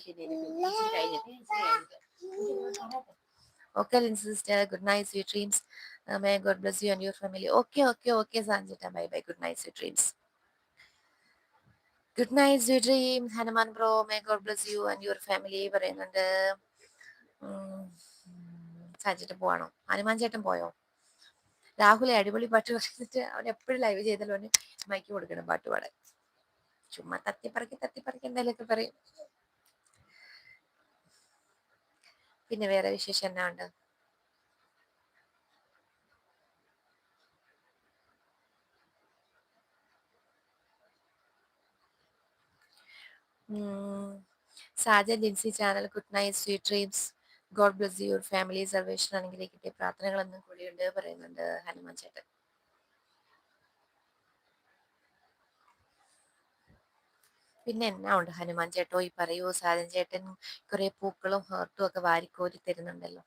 Okay, Lindsay sister. Good night, sweet dreams. May God bless you and your family. Okay, Sanjita. Bye bye. Good night, sweet dreams. Good night, sweet dreams. Hanuman bro. May God bless you and your family. പറയുന്നുണ്ട് സാഞ്ചേട്ടൻ പോവാണോ? ഹനുമാൻ ചേട്ടൻ പോയോ? രാഹുലെ അടിപൊളി പാട്ട് പറഞ്ഞിട്ട് അവൻ എപ്പോഴും live ചെയ്താലും അവന് മൈക്ക് കൊടുക്കണം പാട്ട് പാടാൻ. ചുമ്മാ തത്തിപ്പറക്കി എന്തായാലൊക്കെ പറയും. പിന്നെ വേറെ വിശേഷം എന്നാ ഉണ്ട്? Sajan Lincy channel good night sweet dreams. God bless your family സർവേഷൻ അനുഗ്രഹിക്കട്ടെ. പ്രാർത്ഥനകളൊന്നും കൂടിയുണ്ട് പറയുന്നുണ്ട് ഹനുമാൻ ചേട്ടൻ. പിന്നെ എന്നാ ഉണ്ട് ഹനുമാൻ ചേട്ടോ ഈ പറയൂ. സാജൻ ചേട്ടൻ കുറെ പൂക്കളും ഹാർട്ടും ഒക്കെ വാരിക്കോരി തരുന്നുണ്ടല്ലോ.